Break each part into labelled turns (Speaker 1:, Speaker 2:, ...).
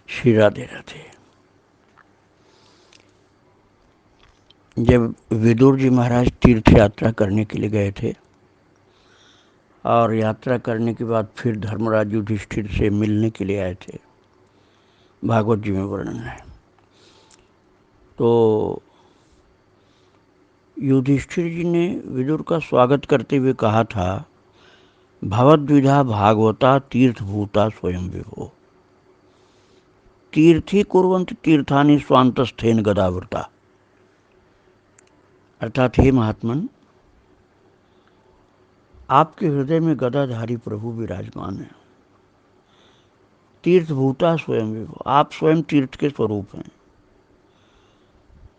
Speaker 1: श्री राधे राधे। जब विदुर जी महाराज तीर्थ यात्रा करने के लिए गए थे और यात्रा करने के बाद फिर धर्मराज युधिष्ठिर से मिलने के लिए आए थे, भागवत जी में वर्णन है। तो युधिष्ठिर जी ने विदुर का स्वागत करते हुए कहा था, भवद्विधा भागवता तीर्थभूता स्वयं विभो, तीर्थी कुर्वन्ति तीर्थानि स्वांतस्थेन गदावृता। अर्थात हे महात्मन, आपके हृदय में गदाधारी प्रभु विराजमान है। तीर्थभूता स्वयं विभो, आप स्वयं तीर्थ के स्वरूप हैं।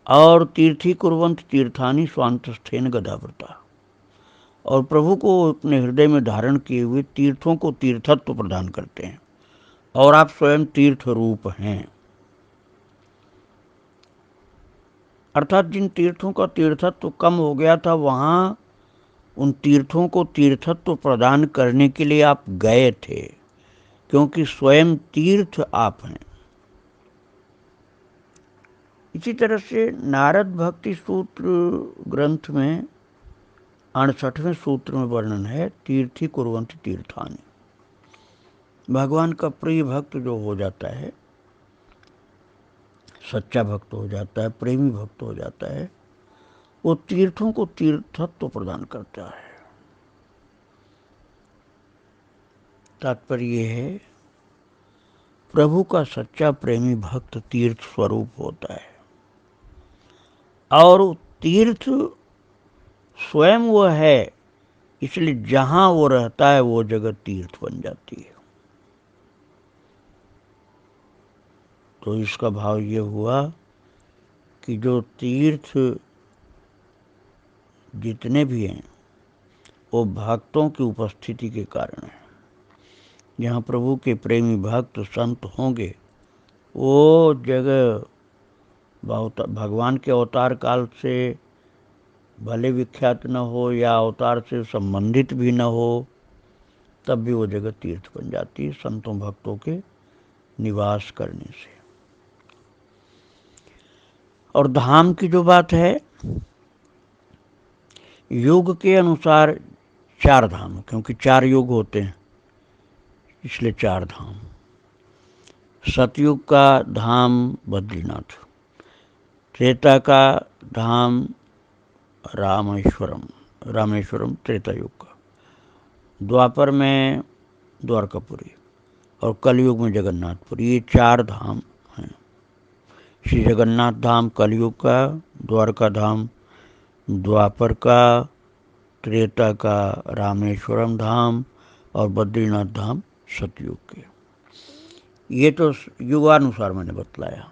Speaker 1: और तीर्थी कुर्वन्ति तीर्थानि स्वांतस्थेन गदावृता, और प्रभु को अपने हृदय में धारण किए हुए तीर्थों को तीर्थत्व प्रदान करते हैं, और आप स्वयं तीर्थ रूप हैं। अर्थात जिन तीर्थों का तीर्थत्व कम हो गया था, वहां उन तीर्थों को तीर्थत्व प्रदान करने के लिए आप गए थे, क्योंकि स्वयं तीर्थ आप हैं। इसी तरह से नारद भक्ति सूत्र ग्रंथ में 68वें सूत्र में वर्णन है, तीर्थी कुर्वन्ति तीर्थानि। भगवान का प्रिय भक्त जो हो जाता है, सच्चा भक्त हो जाता है, प्रेमी भक्त हो जाता है, वो तीर्थों को तीर्थत्व प्रदान करता है। तात्पर्य ये है, प्रभु का सच्चा प्रेमी भक्त तीर्थ स्वरूप होता है, और तीर्थ स्वयं वो है, इसलिए जहां वो रहता है वो जगह तीर्थ बन जाती है। तो इसका भाव ये हुआ कि जो तीर्थ जितने भी हैं वो भक्तों की उपस्थिति के कारण है। जहाँ प्रभु के प्रेमी भक्त संत होंगे, वो जगह भगवान के अवतार काल से भले विख्यात न हो या अवतार से संबंधित भी न हो, तब भी वो जगह तीर्थ बन जाती है संतों भक्तों के निवास करने से। और धाम की जो बात है, युग के अनुसार 4 धाम, क्योंकि 4 युग होते हैं इसलिए 4 धाम। सतयुग का धाम बद्रीनाथ, त्रेता का धाम रामेश्वरम त्रेता युग का, द्वापर में द्वारकापुरी, और कलयुग में जगन्नाथपुरी। ये 4 धाम हैं। श्री जगन्नाथ धाम कलयुग का, द्वारका धाम द्वापर का, त्रेता का रामेश्वरम धाम, और बद्रीनाथ धाम सतयुग के। ये तो युगानुसार मैंने बतलाया।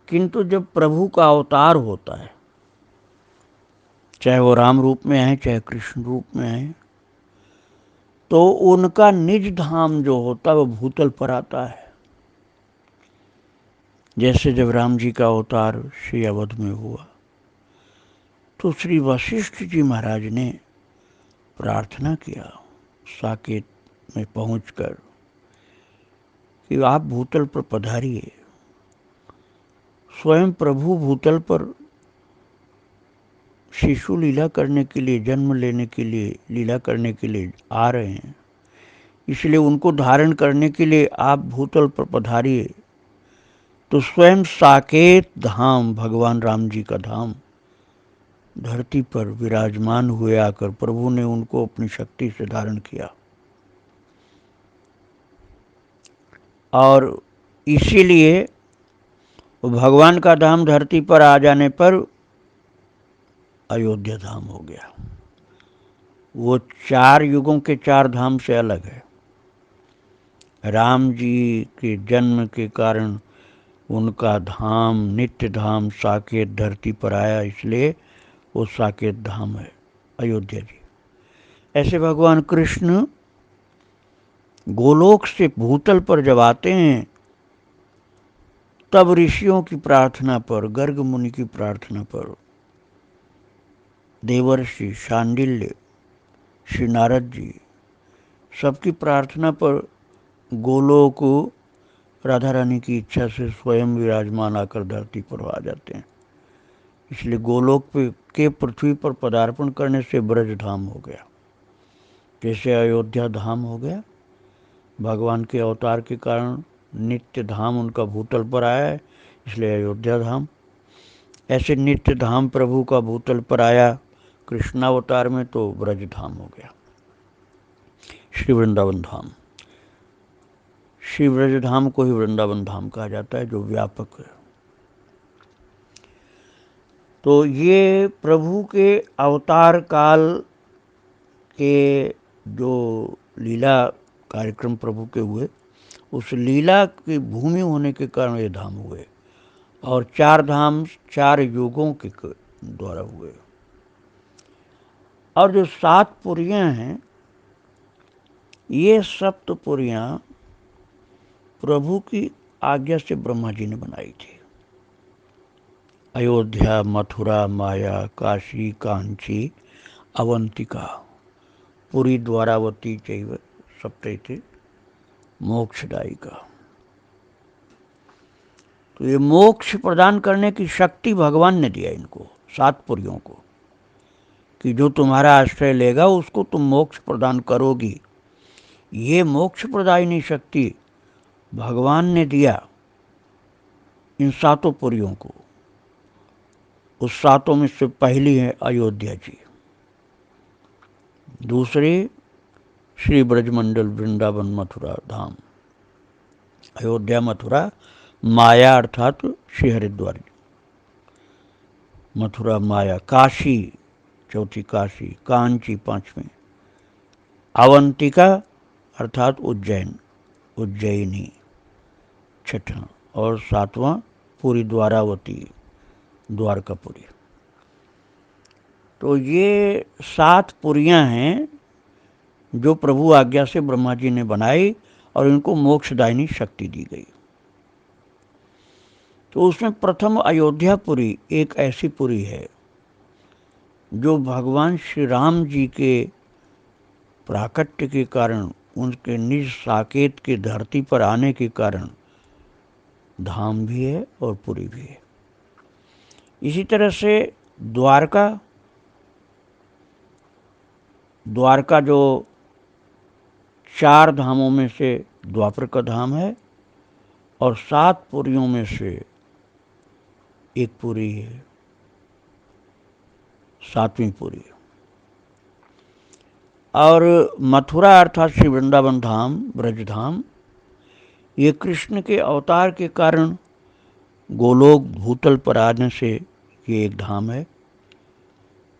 Speaker 1: किंतु जब प्रभु का अवतार होता है, चाहे वो राम रूप में आए चाहे कृष्ण रूप में आए, तो उनका निज धाम जो होता है वो भूतल पर आता है। जैसे जब राम जी का अवतार श्री अवध में हुआ, तो श्री वशिष्ठ जी महाराज ने प्रार्थना किया साकेत में पहुंचकर कि आप भूतल पर पधारिए। स्वयं प्रभु भूतल पर शिशु लीला करने के लिए, जन्म लेने के लिए, लीला करने के लिए आ रहे हैं, इसलिए उनको धारण करने के लिए आप भूतल पर पधारिए। तो स्वयं साकेत धाम, भगवान राम जी का धाम, धरती पर विराजमान हुए आकर प्रभु ने उनको अपनी शक्ति से धारण किया। और इसीलिए भगवान का धाम धरती पर आ जाने पर अयोध्या धाम हो गया। वो 4 युगों के 4 धाम से अलग है। राम जी के जन्म के कारण उनका धाम, नित्य धाम साकेत धरती पर आया, इसलिए वो साकेत धाम है, अयोध्या जी। ऐसे भगवान कृष्ण गोलोक से भूतल पर जब आते हैं, तब ऋषियों की प्रार्थना पर, गर्ग मुनि की प्रार्थना पर, देवर्षि शांडिल्य, श्री नारद जी, सबकी प्रार्थना पर गोलोक राधा रानी की इच्छा से स्वयं विराजमान आकर धरती पर आ जाते हैं। इसलिए गोलोक के पृथ्वी पर पदार्पण करने से ब्रज धाम हो गया, जैसे अयोध्या धाम हो गया। भगवान के अवतार के कारण नित्य धाम उनका भूतल पर आया है, इसलिए अयोध्या धाम। ऐसे नित्य धाम प्रभु का भूतल पर आया कृष्णावतार में, तो ब्रज धाम हो गया। श्री वृंदावन धाम, श्री ब्रज धाम को ही वृंदावन धाम कहा जाता है, जो व्यापक है। तो ये प्रभु के अवतार काल के जो लीला कार्यक्रम प्रभु के हुए, उस लीला की भूमि होने के कारण ये धाम हुए। और 4 धाम 4 युगों के द्वारा हुए। और जो 7 पुरियां हैं, ये सप्तपुरियां प्रभु की आज्ञा से ब्रह्मा जी ने बनाई थी। अयोध्या, मथुरा, माया, काशी, कांची, अवंतिका, पुरी, द्वारावती चैव सप्तैते मोक्षदायिका। तो ये मोक्ष प्रदान करने की शक्ति भगवान ने दिया इनको, 7 पुरियों को, कि जो तुम्हारा आश्रय लेगा उसको तुम मोक्ष प्रदान करोगी। ये मोक्ष प्रदायिनी शक्ति भगवान ने दिया इन 7 पुरियों को। उस 7 में से पहली है अयोध्या जी, दूसरी श्री ब्रजमंडल वृंदावन मथुरा धाम, अयोध्या, मथुरा, माया अर्थात श्री हरिद्वार, मथुरा, माया, काशी चौथी, काशी, कांची पांचवी, अवंतिका अर्थात उज्जैन, उज्जैनी छठा, और 7वां पुरी, द्वारावती, द्वारकापुरी। तो ये 7 पुरियां हैं जो प्रभु आज्ञा से ब्रह्मा जी ने बनाई और इनको मोक्षदायिनी शक्ति दी गई। तो उसमें प्रथम अयोध्यापुरी एक ऐसी पुरी है जो भगवान श्री राम जी के प्राकट्य के कारण, उनके निज साकेत के धरती पर आने के कारण धाम भी है और पुरी भी है। इसी तरह से द्वारका, द्वारका जो 4 धामों में से द्वापर का धाम है और 7 पुरियों में से एक पुरी है, 7वीं पुरी। और मथुरा अर्थात श्री वृंदावन धाम, ब्रज धाम, ये कृष्ण के अवतार के कारण गोलोक भूतल पर आने से ये एक धाम है।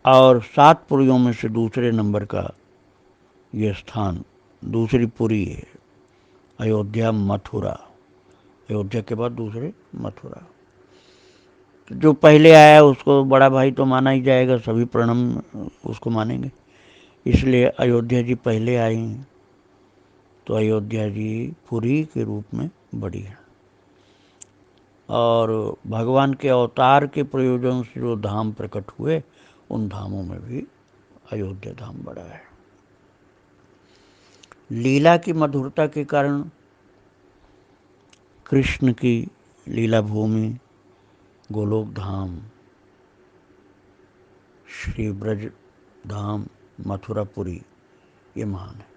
Speaker 1: और 7 पुरियों में से दूसरे नंबर का ये स्थान, दूसरी पुरी है अयोध्या, मथुरा। अयोध्या के बाद दूसरे मथुरा। तो जो पहले आया उसको बड़ा भाई तो माना ही जाएगा, सभी प्रणम उसको मानेंगे, इसलिए अयोध्या जी पहले आई हैं। तो अयोध्या जी पुरी के रूप में बड़ी है। और भगवान के अवतार के प्रयोजन से जो धाम प्रकट हुए, उन धामों में भी अयोध्या धाम बड़ा है। लीला की मधुरता के कारण कृष्ण की लीला भूमि गोलोक धाम, श्री ब्रज धाम, मथुरापुरी, ये महान है।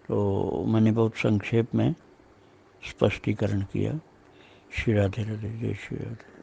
Speaker 1: तो मैंने बहुत संक्षेप में स्पष्टीकरण किया। श्री राधे राधे, जय श्री राधे।